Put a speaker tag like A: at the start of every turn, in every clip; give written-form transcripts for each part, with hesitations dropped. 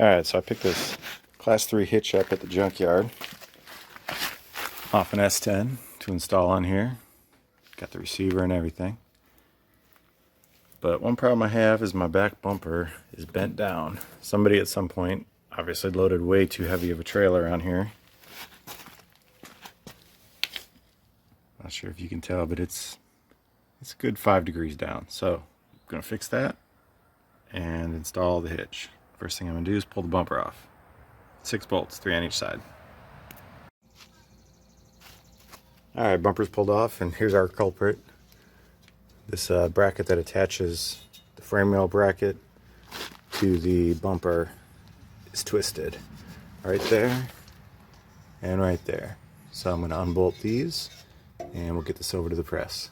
A: Alright, so I picked this Class 3 hitch up at the junkyard off an S10 to install on here. Got the receiver and everything. But one problem I have is my back bumper is bent down. Somebody at some point obviously loaded way too heavy of a trailer on here. Not sure if you can tell, but it's a good 5 degrees down. So I'm going to fix that and install the hitch. First thing I'm going to do is pull the bumper off. 6 bolts, 3 on each side. Alright, bumper's pulled off, and here's our culprit. This bracket that attaches the frame rail bracket to the bumper is twisted. Right there and right there. So I'm going to unbolt these and we'll get this over to the press.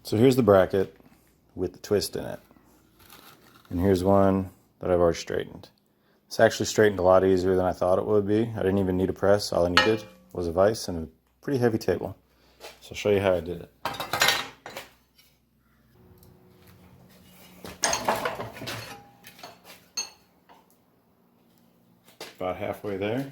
A: So here's the bracket with the twist in it. And here's one that I've already straightened. It's actually straightened a lot easier than I thought it would be. I didn't even need a press. All I needed was a vise and a pretty heavy table. So I'll show you how I did it. About halfway there.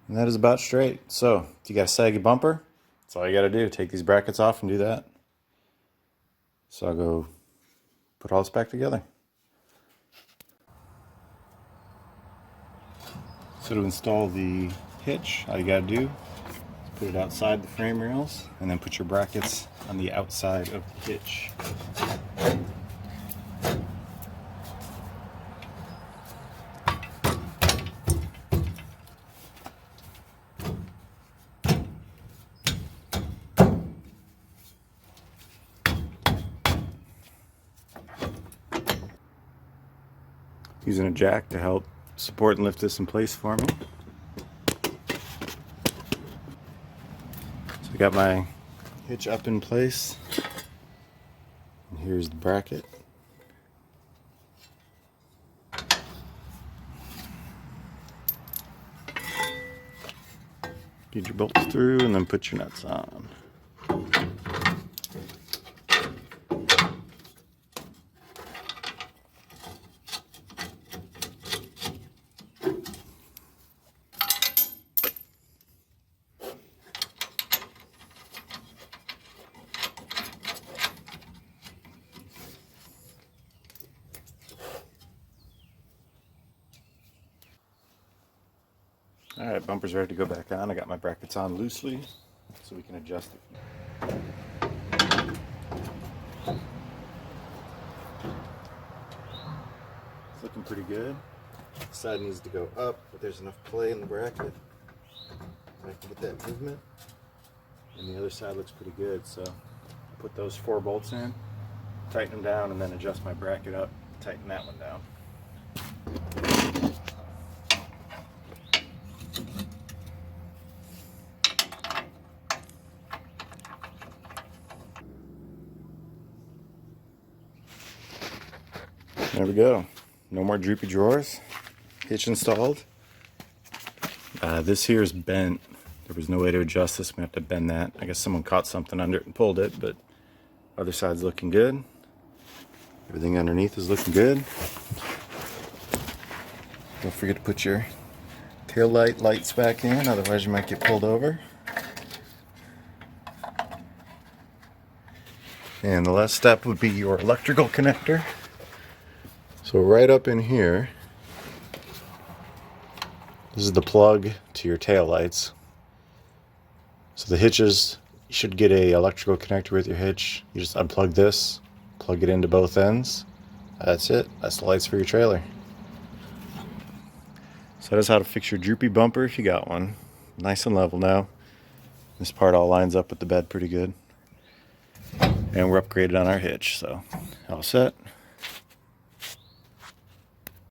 A: And that is about straight. So, if you got a saggy bumper, that's all you got to do. Take these brackets off and do that. So I'll go put all this back together. So to install the hitch, all you got to do is put it outside the frame rails and then put your brackets on the outside of the hitch. Using a jack to help support and lift this in place for me. So I got my hitch up in place. And here's the bracket. Get your bolts through and then put your nuts on. Alright, bumper's ready to go back on. I got my brackets on loosely so we can adjust it. It's looking pretty good. The side needs to go up, but there's enough play in the bracket. I can get that movement. And the other side looks pretty good, so I'll put those 4 bolts in, tighten them down, and then adjust my bracket up, tighten that one down. There we go. No more droopy drawers. Hitch installed. This here is bent. There was no way to adjust this. We have to bend that. I guess someone caught something under it and pulled it, but other side's looking good. Everything underneath is looking good. Don't forget to put your tail lights back in, otherwise you might get pulled over. And the last step would be your electrical connector. So right up in here, this is the plug to your tail lights. So the hitches, you should get a electrical connector with your hitch. You just unplug this, plug it into both ends. That's it. That's the lights for your trailer. So that is how to fix your droopy bumper if you got one. Nice and level now. This part all lines up with the bed pretty good. And we're upgraded on our hitch, so all set.